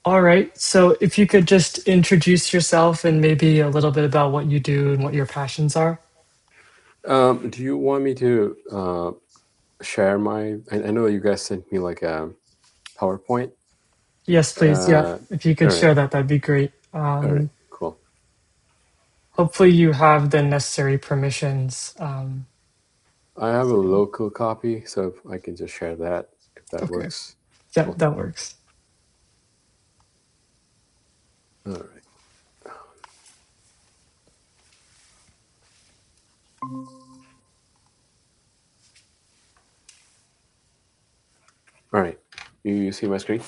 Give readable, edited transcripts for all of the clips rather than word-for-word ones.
All right. So if you could just introduce yourself and maybe a little bit about what you do and what your passions are. Do you want me to share my? I know you guys sent me like a PowerPoint. Yes, please. Yeah. Uh, If you all could right, share that, that'd be great. all right, cool. Hopefully you have the necessary permissions. I have a So, local copy, so if I can just share that if that okay. works. Yeah, Cool. that works. All right, all right. You see my screen?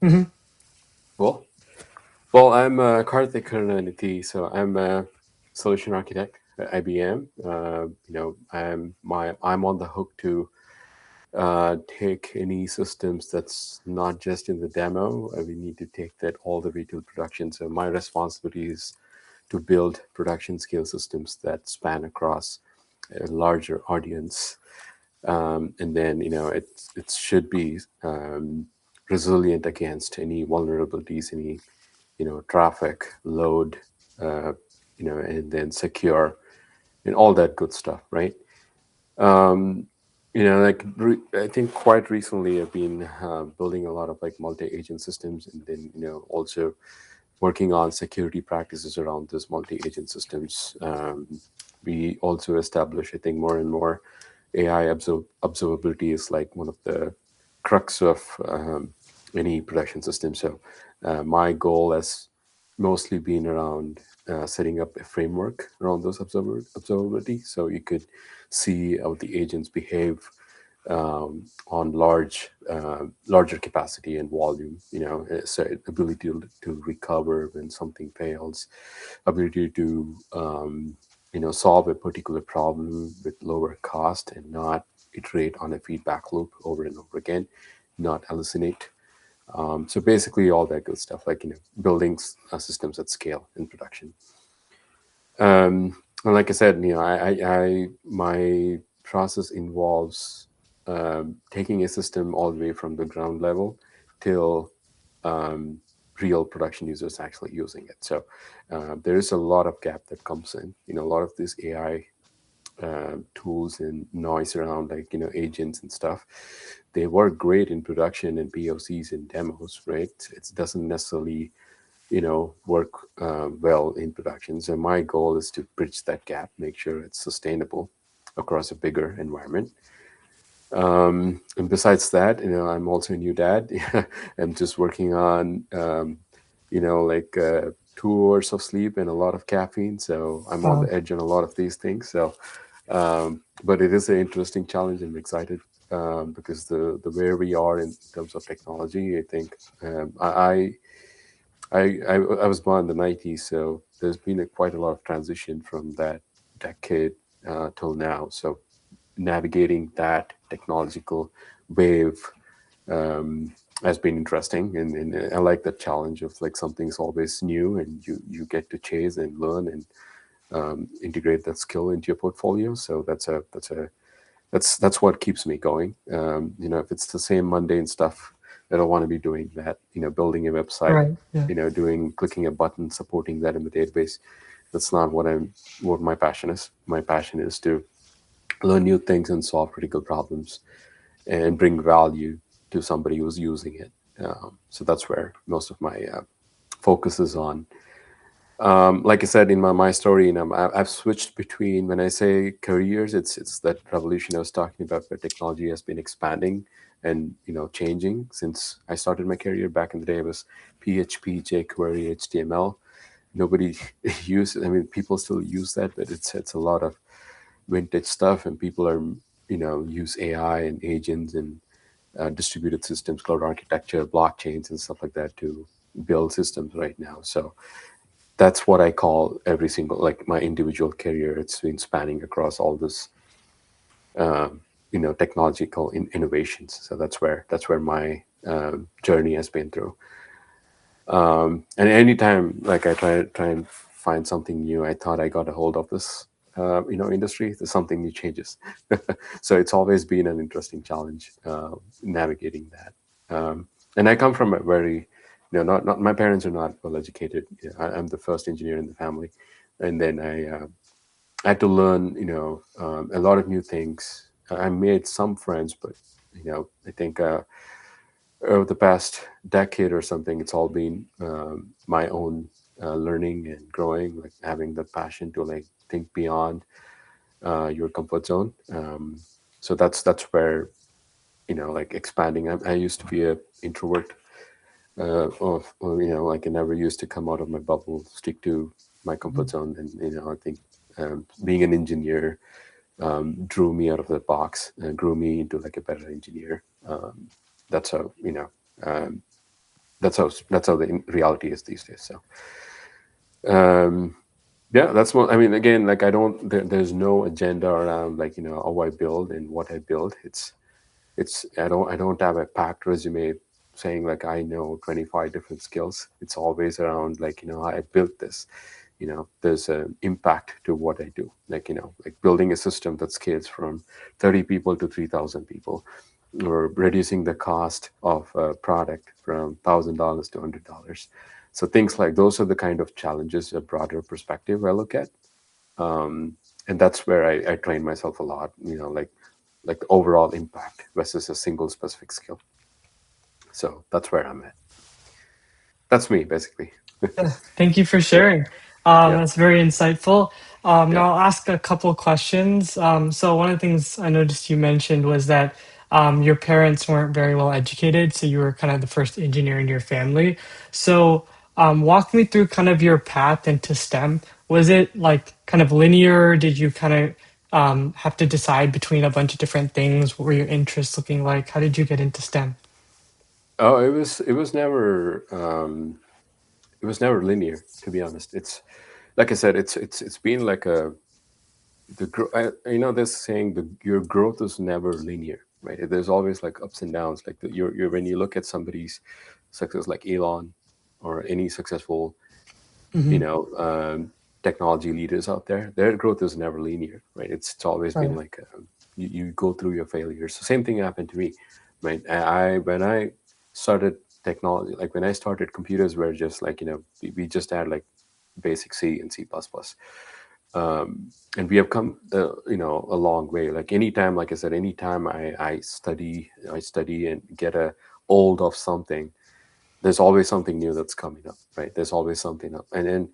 Hmm. Cool. Well, I'm Karthik Karunanithi, so I'm a solution architect at IBM. I'm on the hook to take any systems that's not just in the demo. We need to take that all the way to production. So my responsibility is to build production scale systems that span across a larger audience, and then it should be resilient against any vulnerabilities, any traffic load, uh, and then secure and all that good stuff, right? um, I think quite recently I've been building a lot of like multi-agent systems, and then also working on security practices around those multi-agent systems. We also establish, I think, more and more AI observability is like one of the crux of any production system. So my goal has mostly been around setting up a framework around those observability, so you could see how the agents behave on larger capacity and volume. So ability to recover when something fails, ability to solve a particular problem with lower cost and not iterate on a feedback loop over and over again, not hallucinate. So basically, all that good stuff, like building systems at scale in production. And like I said, my process involves taking a system all the way from the ground level till um, real production users actually using it. So there is a lot of gap that comes in. A lot of these AI tools and noise around, like agents and stuff, they work great in production and POCs and demos, right? It doesn't necessarily work well in production. So my goal is to bridge that gap, make sure it's sustainable across a bigger environment. And besides that, I'm also a new dad. I'm just working on like 2 hours of sleep and a lot of caffeine, so I'm on Um, the edge on a lot of these things. So but it is an interesting challenge. I'm excited because the where we are in terms of technology, I think I was born in the '90s, so there's been quite a lot of transition from that decade till now. So navigating that technological wave has been interesting, and I like the challenge of like something's always new, and you get to chase and learn and integrate that skill into your portfolio. So that's what keeps me going. If it's the same mundane stuff, I don't want to be doing that. Building a website, right. Yeah. doing clicking a button, supporting that in the database. That's not what my passion is. My passion is to learn new things and solve critical problems and bring value to somebody who's using it. So that's where most of my focus is on. Like I said in my story, I've switched between, when I say careers, it's that revolution I was talking about, where technology has been expanding and changing since I started my career. Back in the day, it was PHP, jQuery, HTML. Nobody uses. I mean, people still use that, but it's a lot of vintage stuff, and people are use AI and agents and distributed systems, cloud architecture, blockchains, and stuff like that to build systems right now. So that's what I call every single, like my individual career. It's been spanning across all this, technological innovations. So that's where my journey has been through. And anytime like I try and find something new, I thought I got a hold of this, industry. There's something new changes. So it's always been an interesting challenge navigating that. And I come from a very not my parents are not well educated. I'm the first engineer in the family, and then I had to learn, a lot of new things. I made some friends, but I think over the past decade or something, it's all been my own learning and growing, like having the passion to like think beyond your comfort zone. So that's where like expanding. I used to be a introvert, or, like I never used to come out of my bubble, stick to my comfort zone, and I think being an engineer drew me out of the box and grew me into like a better engineer. That's how um, that's how the reality is these days. So um, yeah, that's what I mean. Again, like I don't there's no agenda around like how I build and what I build. It's I don't have a packed resume saying like I know 25 different skills. It's always around like I built this. There's an impact to what I do, like like building a system that scales from 30 people to 3,000 people, or reducing the cost of a product from $1,000 to $100. So things like those are the kind of challenges, a broader perspective I look at. And that's where I train myself a lot, like the overall impact versus a single specific skill. So that's where I'm at. That's me basically. Yeah, thank you for Yeah, sharing. yeah, That's very insightful. yeah. Now I'll ask a couple questions. So one of the things I noticed you mentioned was that your parents weren't very well educated, so you were kind of the first engineer in your family. So walk me through kind of your path into STEM. Was it like kind of linear? Did you kind of have to decide between a bunch of different things? What were your interests looking like? How did you get into STEM? Oh, it was never linear, to be honest. It's like I said, it's been like this saying, your growth is never linear, right? There's always like ups and downs. Like you're when you look at somebody's success, like Elon, or any successful you Hmm. know technology leaders out there, their growth is never linear, right? It's always been Right. like you go through your failures. The same thing happened to me, right? I when I started technology, like when I started, computers were just like we just had like basic C and C++. And we have come a long way. Like anytime, like I said, anytime I study and get a hold of something, there's always something new that's coming up, right? There's always something up. And then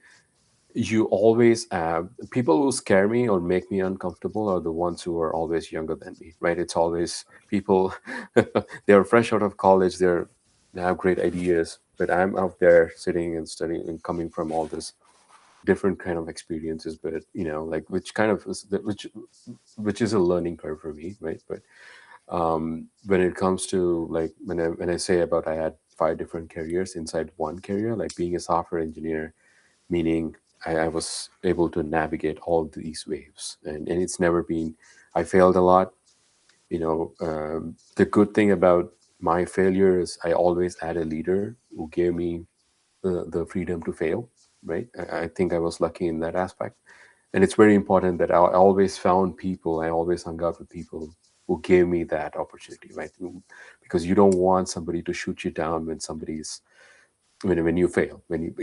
you always have people who scare me or make me uncomfortable are the ones who are always younger than me, right? It's always people they're fresh out of college, they have great ideas, but I'm out there sitting and studying and coming from all this different kind of experiences, but like which kind of is which is a learning curve for me, right? But when it comes to like when I say about I had five different careers inside one career, like being a software engineer, meaning I was able to navigate all these waves, and it's never been. I failed a lot. The good thing about my failure is I always had a leader who gave me the freedom to fail. Right. I think I was lucky in that aspect, and it's very important that I always found people. I always hung out with people who gave me that opportunity. Right. Because you don't want somebody to shoot you down when somebody's when you fail, when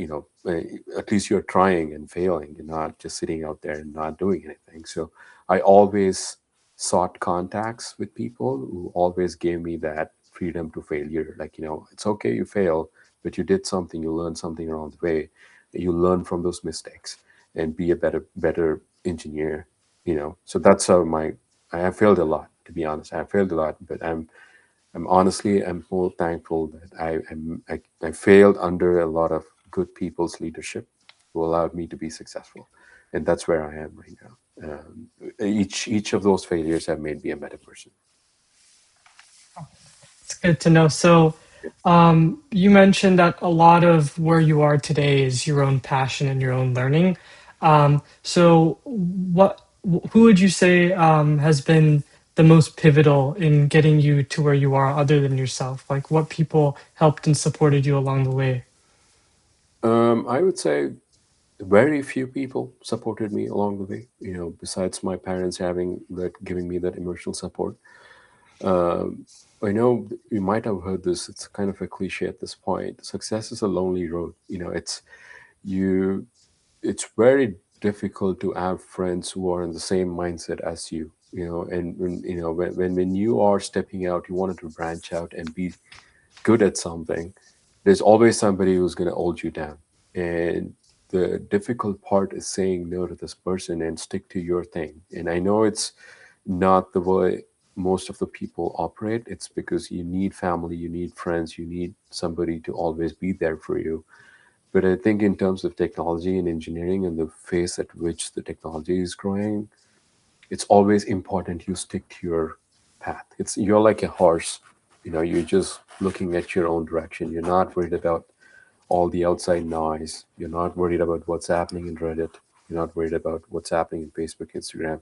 at least you're trying and failing, and not just sitting out there and not doing anything. So I always sought contacts with people who always gave me that freedom to failure. Like, it's okay, you fail, but you did something, you learned something along the way, you learn from those mistakes and be a better engineer. So that's how I have failed a lot, to be honest. I have failed a lot, but I'm more thankful that I failed under a lot of good people's leadership who allowed me to be successful, and that's where I am right now. Each of those failures have made me a better person. It's good to know. So, you mentioned that a lot of where you are today is your own passion and your own learning. So, who would you say has been the most pivotal in getting you to where you are, other than yourself? Like, what people helped and supported you along the way? I would say very few people supported me along the way. Besides my parents having that, giving me that emotional support. I know you might have heard this. It's kind of a cliche at this point. Success is a lonely road. It's you. It's very difficult to have friends who are in the same mindset as you. And when you are stepping out, you wanted to branch out and be good at something. There's always somebody who's going to hold you down, and the difficult part is saying no to this person and stick to your thing. And I know it's not the way most of the people operate. It's because you need family, you need friends, you need somebody to always be there for you. But I think in terms of technology and engineering and the phase at which the technology is growing, it's always important you stick to your path. You're like a horse. You're just looking at your own direction. You're not worried about all the outside noise. You're not worried about what's happening in Reddit. You're not worried about what's happening in Facebook, Instagram.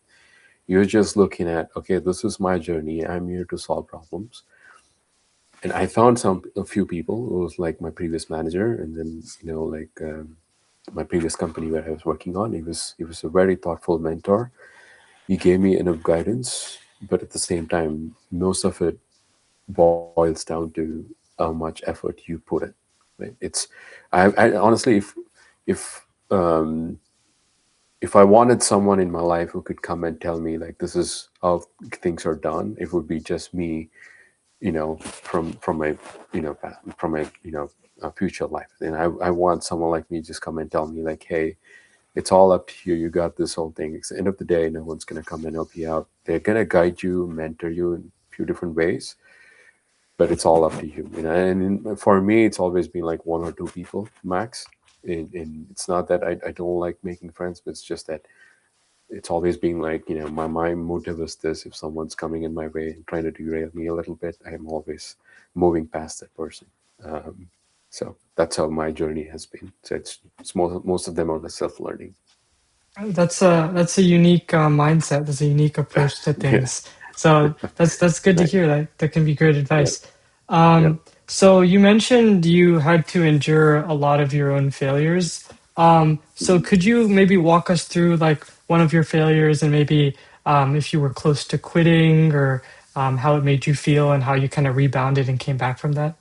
You're just looking at, okay, this is my journey. I'm here to solve problems. And I found a few people who was like my previous manager, and then my previous company where I was working on. He was a very thoughtful mentor. He gave me enough guidance, but at the same time, most of it boils down to how much effort you put in. Right? I honestly, if um, if I wanted someone in my life who could come and tell me like this is how things are done, it would be just me, from my, from my, a future life. And I want someone like me just come and tell me like, hey, it's all up to you. You got this whole thing. It's the end of the day, no one's gonna come and help you out. They're gonna guide you, mentor you in a few different ways, but it's all up to you. And for me, it's always been like one or two people max. And it's not that I don't like making friends, but it's just that it's always been like, my motive is this. If someone's coming in my way and trying to derail me a little bit, I'm always moving past that person. Um, so that's how my journey has been. So it's most of them are the self learning. That's a unique mindset. That's a unique approach to Yeah. things. So that's good to Right. hear. That can be great Yeah. advice. Yeah. So you mentioned you had to endure a lot of your own failures. So Mhm. could you maybe walk us through like one of your failures and maybe if you were close to quitting or how it made you feel and how you kind of rebounded and came back from that?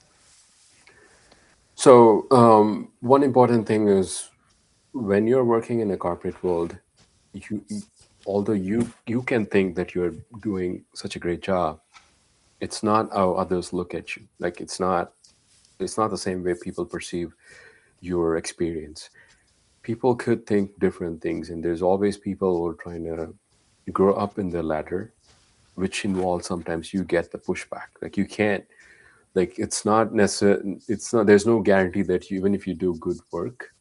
So one important thing is when you're working in a corporate world, you although you can think that you're doing such a great job, it's not how others look at you. Like it's not the same way people perceive your experience. People could think different things, and there's always people who are trying to grow up in the ladder, which involves sometimes you get the pushback. Like you can't, like it's not necessary. It's not. There's no guarantee that even if you do good work,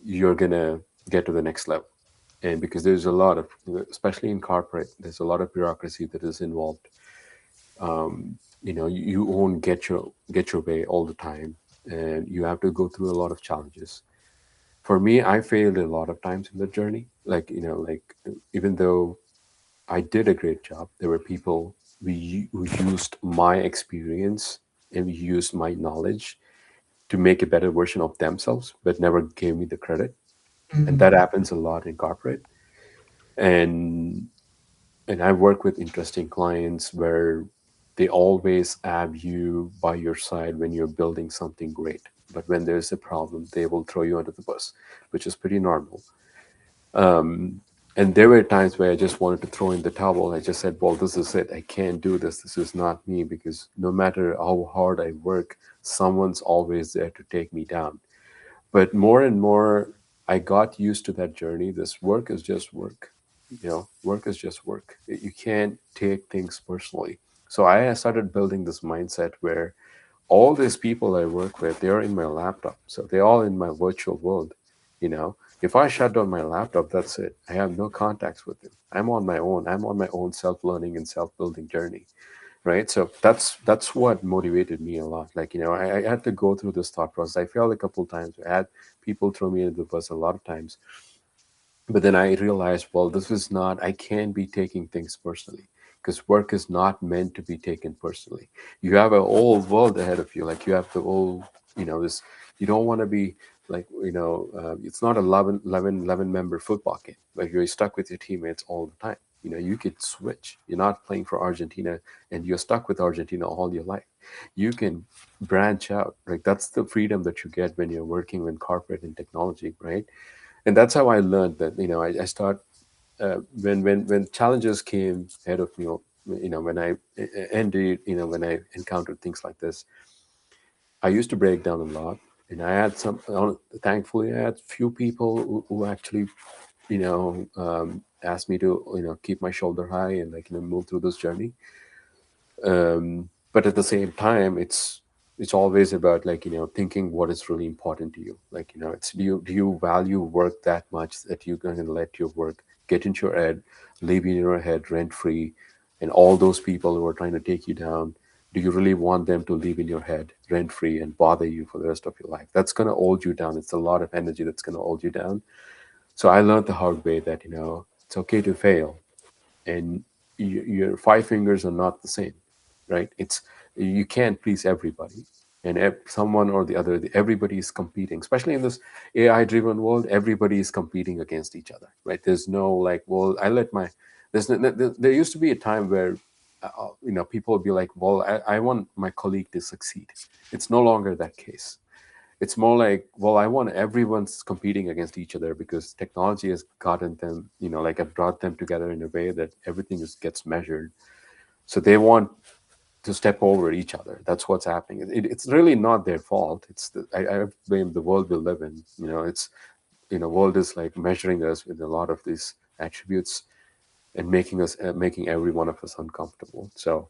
you're gonna get to the next level. And because there's a lot of, especially in corporate, there's a lot of bureaucracy that is involved. You won't get your way all the time, and you have to go through a lot of challenges. For me, I failed a lot of times in the journey. Like even though I did a great job, there were people who used my experience and we used my knowledge to make a better version of themselves, but never gave me the credit. And Mm, that happens a lot in corporate. And I work with interesting clients where they always have you by your side when you're building something great. But when there's a problem, they will throw you under the bus, which is pretty normal. And there were times where I just wanted to throw in the towel. I just said, well, this is it. I can't do this. This is not me, because no matter how hard I work, someone's always there to take me down. But more and more, I got used to that journey. This work is just work. Work is just work. You can't take things personally. So I started building this mindset where all these people I work with, they're in my laptop. So they're all in my virtual world. If I shut down my laptop, that's it. I have no contacts with them. I'm on my own. I'm on my own self-learning and self-building journey. Right. So that's what motivated me a lot. Like, I had to go through this thought process. I failed a couple of times. I had people throw me into the bus a lot of times. But then I realized, well, this is not, I can't be taking things personally, because work is not meant to be taken personally. You have a whole world ahead of you. Like you have the whole, this, you don't want to be like, it's not a 11 member football game. Like you're stuck with your teammates all the time. You could switch. You're not playing for Argentina and you're stuck with Argentina all your life. You can branch out. Like that's the freedom that you get when you're working in corporate and technology, right? And that's how I learned that. I start when challenges came ahead of me. When I ended, when I encountered things like this, I used to break down a lot, and I had thankfully, I had few people who actually, asked me to, keep my shoulder high and like, move through this journey. But at the same time, it's always about like, thinking what is really important to you. Like, it's do you value work that much that you're going to let your work get into your head, live in your head rent free, and all those people who are trying to take you down, do you really want them to live in your head rent free and bother you for the rest of your life? That's going to hold you down. It's a lot of energy that's going to hold you down. So I learned the hard way that, it's okay to fail, and your five fingers are not the same, right? It's You can't please everybody, and someone or the other, everybody is competing, especially in this AI driven world. Everybody is competing against each other, right? There's no like, well, I let my there used to be a time where people would be like, well, I want my colleague to succeed. It's no longer that case. It's more like, well, I want everyone's competing against each other because technology has gotten them, like I've brought them together in a way that everything gets measured. So they want to step over each other. That's what's happening. It's really not their fault. I blame the world we live in. World is like measuring us with a lot of these attributes and making every one of us uncomfortable. So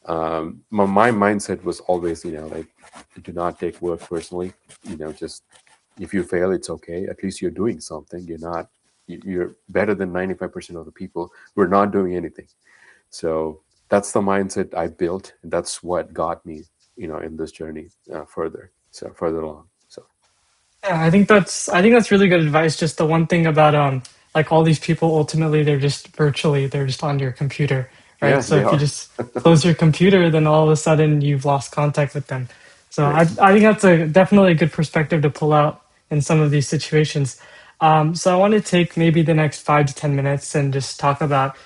my mindset was always, like, do not take work personally. Just if you fail, it's okay. At least you're doing something. You're better than 95% of the people who are not doing anything. So that's the mindset I built, and that's what got me, in this journey further along. So Yeah, I think that's really good advice. Just the one thing about like all these people ultimately they're just on your computer, right? yeah, So they if you are just close your computer, then all of a sudden you've lost contact with them. So I right. I think that's a definitely a good perspective to pull out in some of these situations. So I want to take maybe the next 5 to 10 minutes and just talk about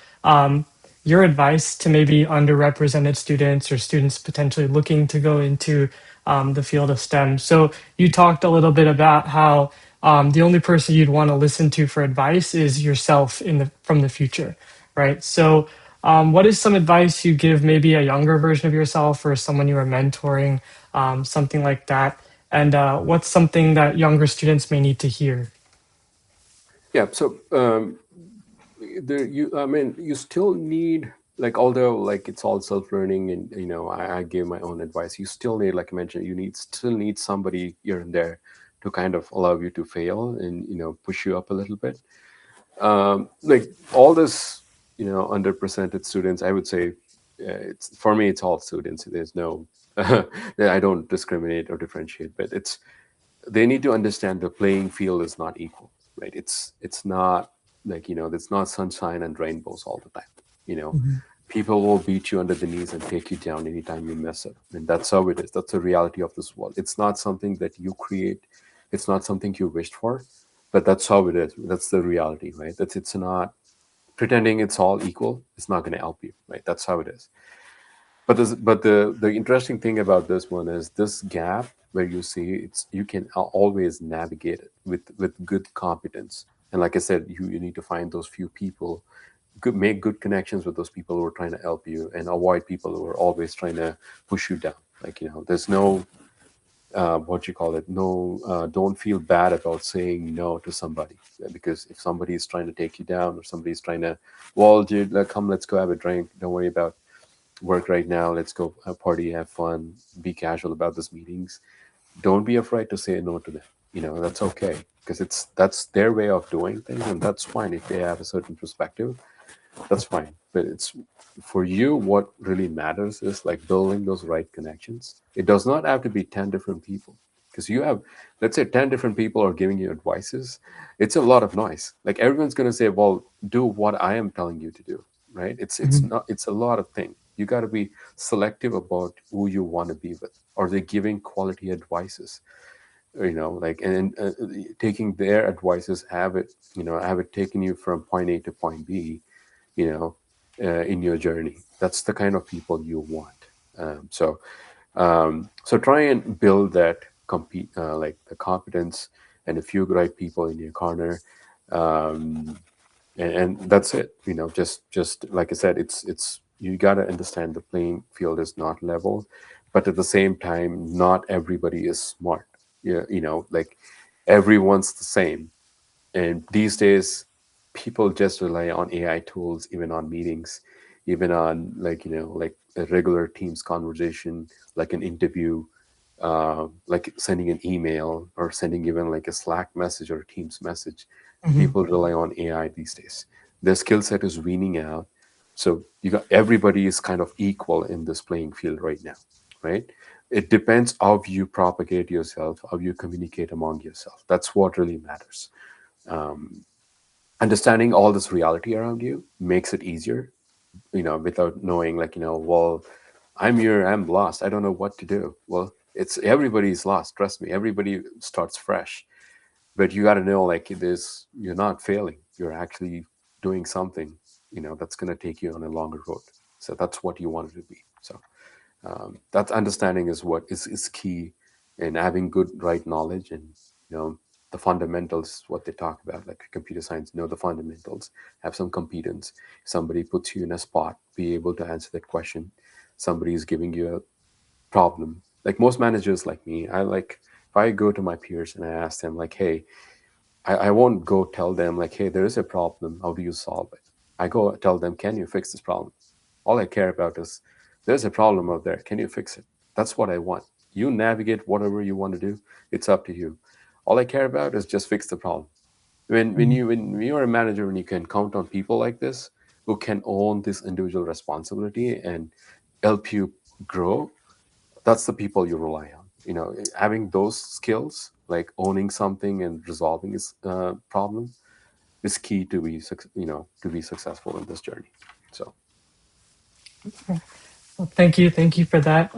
your advice to maybe underrepresented students or students potentially looking to go into the field of STEM. So you talked a little bit about how the only person you'd want to listen to for advice is yourself from the future, right? So what is some advice you give maybe a younger version of yourself or someone you are mentoring, something like that? And what's something that younger students may need to hear? Yeah. So you still need, like, although like it's all self-learning, and I gave my own advice, you still need, like I mentioned, still need somebody here and there to kind of allow you to fail and push you up a little bit. Like all this, underrepresented students, I would say, it's for me, it's all students. There's no I don't discriminate or differentiate, but they need to understand the playing field is not equal, right? It's not like, it's not sunshine and rainbows all the time. you know Mhm. People will beat you under the knees and take you down anytime you mess up, and that's how it is. That's the reality of this world. It's not something that you create. It's not something you wished for, but that's how it is. That's the reality, right? It's not pretending it's all equal. It's not going to help you, right? That's how it is. But the interesting thing about this one is this gap where you see, you can always navigate it with good competence. And like I said, you need to find those few people, make good connections with those people who are trying to help you, and avoid people who are always trying to push you down. Like, there's no what you call it, no, don't feel bad about saying no to somebody. Because if somebody is trying to take you down, or somebody's trying to, well, dude, come, let's go have a drink, don't worry about work right now, let's go party, have fun, be casual about these meetings, don't be afraid to say no to them. That's okay, because that's their way of doing things, and that's fine. If they have a certain perspective, that's fine. But it's for you, what really matters is like building those right connections. It does not have to be 10 different people, because you have, let's say, 10 different people are giving you advices. It's a lot of noise. Like, everyone's going to say, well, do what I am telling you to do, right? It's Mhm. not, it's a lot of things. You got to be selective about who you want to be with. Are they giving quality advices? Like, and taking their advices, have it taken you from point A to point B, you know, in your journey. That's the kind of people you want. So try and build that compete like the competence and a few right people in your corner. Um, and that's it. Just like I said, it's you got to understand the playing field is not level, but at the same time, not everybody is smart. Yeah, like everyone's the same. And these days, people just rely on AI tools, even on meetings, even on like a regular Teams conversation, like an interview, like sending an email or sending even like a Slack message or a Teams message. Hmm. People rely on AI these days. Their skill set is weaning out. So you got everybody is kind of equal in this playing field right now, right? It depends how you propagate yourself, how you communicate among yourself. That's what really matters. Understanding all this reality around you makes it easier, without knowing, like, well, I'm here, I'm lost, I don't know what to do. Well, it's everybody's lost, trust me, everybody starts fresh. But you got to know, like, you're not failing, you're actually doing something, that's going to take you on a longer road. So that's what you want it to be. So that understanding is what is key in having good right knowledge. And the fundamentals, what they talk about, like computer science, know the fundamentals, have some competence. Somebody puts you in a spot, be able to answer that question. Somebody is giving you a problem, like most managers like me, I like, if I go to my peers and I ask them, like, hey, I won't go tell them, like, hey, there is a problem, how do you solve it? I go tell them, can you fix this problem? All I care about is, there's a problem out there, can you fix it? That's what I want. You navigate whatever you want to do, it's up to you. All I care about is just fix the problem. When you're a manager, when you can count on people like this who can own this individual responsibility and help you grow, that's the people you rely on. Having those skills, like owning something and resolving this problem, is key to to be successful in this journey. So Well, thank you for that.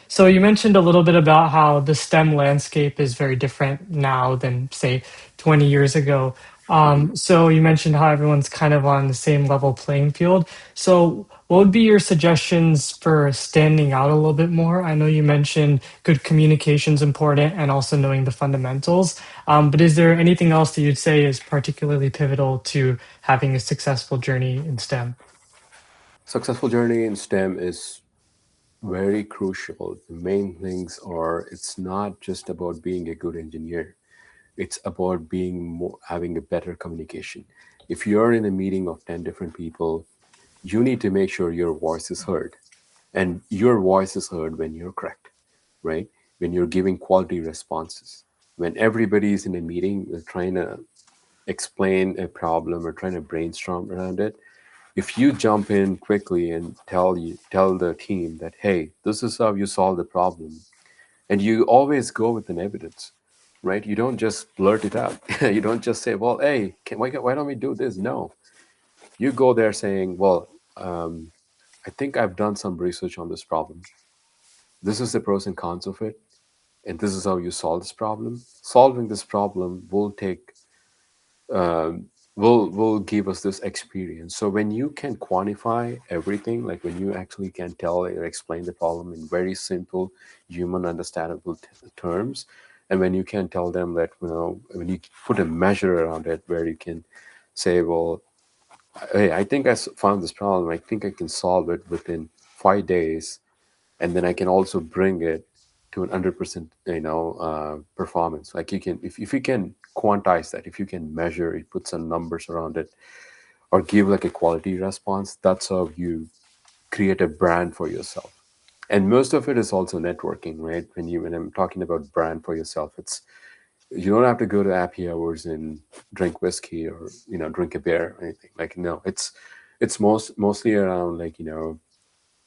So you mentioned a little bit about how the STEM landscape is very different now than, say, 20 years ago. mhm. So you mentioned how everyone's kind of on the same level playing field. So what would be your suggestions for standing out a little bit more? I know you mentioned good communication's important and also knowing the fundamentals. But is there anything else that you'd say is particularly pivotal to having a successful journey in STEM? Successful journey in STEM is very crucial. The main things are, it's not just about being a good engineer. It's about having a better communication. If you're in a meeting of 10 different people, you need to make sure your voice is heard. And your voice is heard when you're correct, right? When you're giving quality responses. When everybody is in a meeting, trying to explain a problem or trying to brainstorm around it, if you jump in quickly and tell the team that, hey, this is how you solve the problem, and you always go with an evidence, right? You don't just blurt it out. You don't just say, well, hey, why don't we do this? No, you go there saying, well, I think I've done some research on this problem. This is the pros and cons of it, and this is how you solve this problem. Solving this problem um, will give us this experience. So when you can quantify everything, like when you actually can tell or explain the problem in very simple, human understandable terms, and when you can tell them that, when you put a measure around it, where you can say, well, hey, I think found this problem, I think I can solve it within 5 days, and then I can also bring it to an 100% performance. Like, you can, if you can quantize that, if you can measure it, put some numbers around it, or give like a quality response, that's how you create a brand for yourself. And most of it is also networking, right? When I'm talking about brand for yourself, it's, you don't have to go to happy hours and drink whiskey, or drink a beer or anything. Like, no, it's mostly around, like,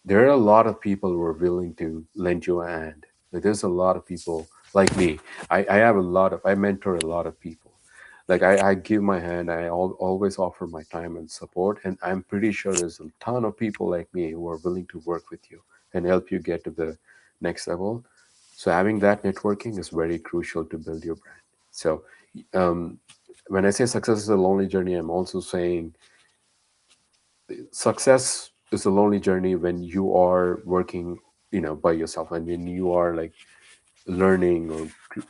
there are a lot of people who are willing to lend you a hand. Like, there's a lot of people like me. I mentor a lot of people. Like, I give my hand. Always offer my time and support. And I'm pretty sure there's a ton of people like me who are willing to work with you and help you get to the next level. So having that networking is very crucial to build your brand. So um, when I say success is a lonely journey, I'm also saying Success is a lonely journey when you are working, by yourself, and when you are like learning or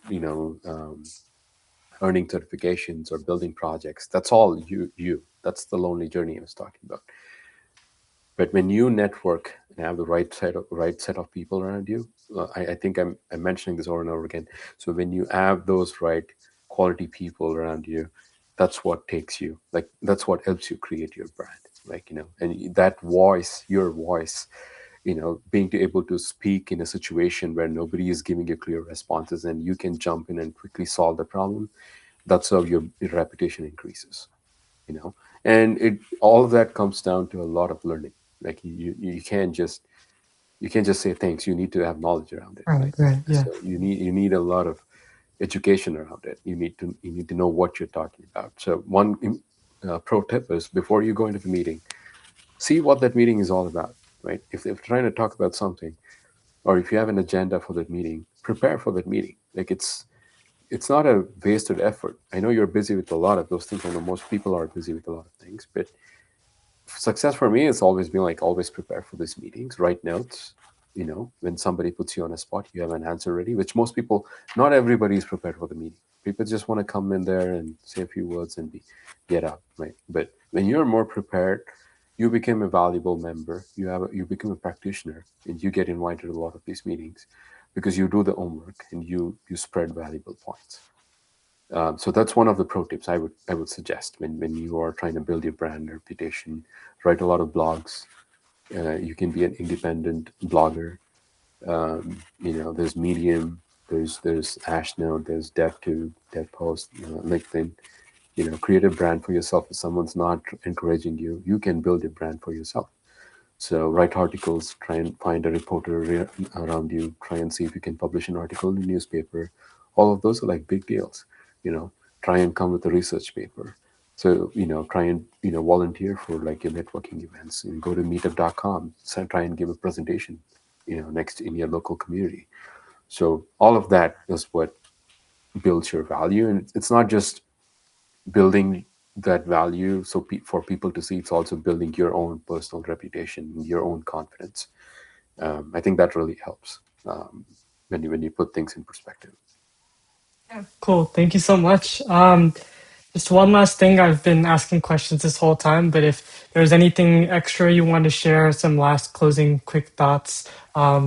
you know earning certifications or building projects. That's all you. That's the lonely journey I was talking about. But when you network and have the right set of people around you, I think I'm mentioning this over and over again. So when you have those right quality people around you, that's what takes you. Like that's what helps you create your brand. Like and that voice, your voice, being able to speak in a situation where nobody is giving you clear responses and you can jump in and quickly solve the problem. That's how your reputation increases. And it all of that comes down to a lot of learning. Like you can't just say thanks. You need to have knowledge around it. Right, Like right, yeah. so you need a lot of education around it. You need to know what you're talking about. So one pro tip is, before you go into the meeting, see what that meeting is all about. Right? If they're trying to talk about something, or if you have an agenda for that meeting, prepare for that meeting. Like it's not a wasted effort. I know you're busy with a lot of those things. I know most people are busy with a lot of things, but success for me has always been like, always prepare for these meetings, write notes. When somebody puts you on a spot, you have an answer ready, which most people, not everybody is prepared for the meeting. People just want to come in there and say a few words and get out, right? But when you're more prepared, you become a valuable member. You become a practitioner, and you get invited to a lot of these meetings because you do the homework and you spread valuable points. So that's one of the pro tips I would suggest when you are trying to build your brand reputation. Write a lot of blogs. You can be an independent blogger. There's Medium, there's Ashnote, there's DevTube, DevPost, LinkedIn. Create a brand for yourself. If someone's not encouraging you, you can build a brand for yourself. So write articles, try and find a reporter around you, try and see if you can publish an article in the newspaper. All of those are like big deals. You know, Try and come with a research paper. So, try and, volunteer for like your networking events and go to meetup.com, so try and give a presentation, next in your local community. So all of that is what builds your value. And it's not just building that value for people to see, it's also building your own personal reputation, your own confidence. I think that really helps when you put things in perspective. Cool. Thank you so much. Just one last thing. I've been asking questions this whole time, but if there's anything extra you want to share, some last closing quick thoughts,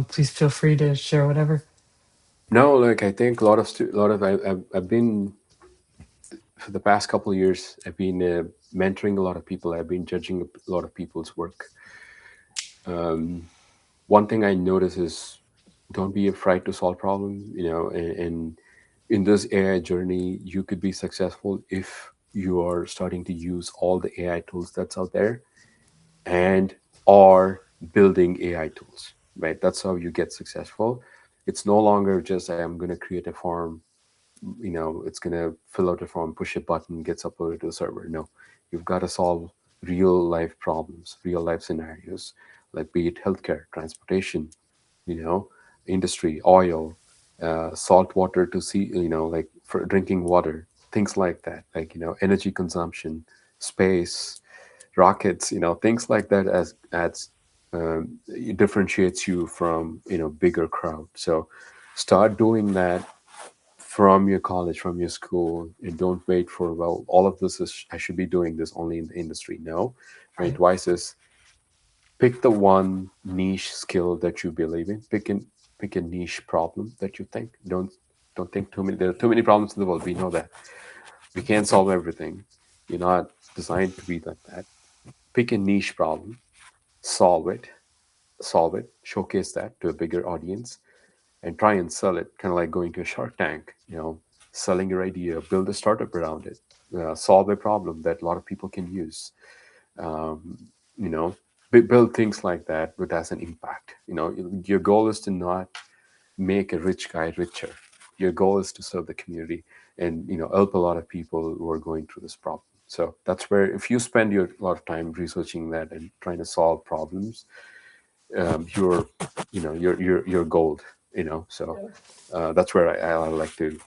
please feel free to share whatever. No, like I think a lot of I've been, for the past couple of years, I've been mentoring a lot of people. I've been judging a lot of people's work. One thing I notice is, don't be afraid to solve problems. And in this AI journey, you could be successful if you are starting to use all the AI tools that's out there, and are building AI tools, right? That's how you get successful. It's no longer just, I'm going to create a form, it's going to fill out a form, push a button, gets uploaded to the server. No, you've got to solve real life problems, real life scenarios, like be it healthcare, transportation, you know, industry, oil, salt water to see, like for drinking water, things like that, like, energy consumption, space, rockets, things like that, as it differentiates you from, bigger crowd. So start doing that from your college, from your school, and don't wait for, well, all of this is, I should be doing this only in the industry. No, my Right. advice is, pick the one niche skill that you believe in. Pick a niche problem that you think. Don't think too many. There are too many problems in the world. We know that we can't solve everything. You're not designed to be like that. Pick a niche problem, solve it, showcase that to a bigger audience, and try and sell it. Kind of like going to a Shark Tank. Selling your idea, build a startup around it, solve a problem that a lot of people can use. um, you know Build things like that, but has an impact. Your goal is to not make a rich guy richer. Your goal is to serve the community and, help a lot of people who are going through this problem. So that's where, if you spend your a lot of time researching that and trying to solve problems, you're you're gold. So that's where I like to,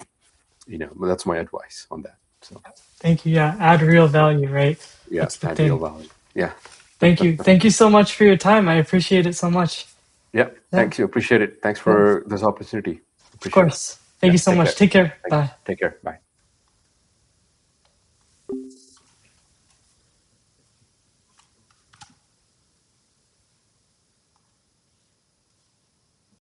that's my advice on that. So Thank you. Yeah, add real value, right? yeah, That's the add real thing. value. Yeah. Thank you. Thank you so much for your time. I appreciate it so much. Yeah, Yeah. thanks. You appreciate it. Thanks Yeah. for this opportunity. Of Appreciate it. course. Thank Yeah, you so take much. care. Take care. Thank you. Bye. Take care. Bye.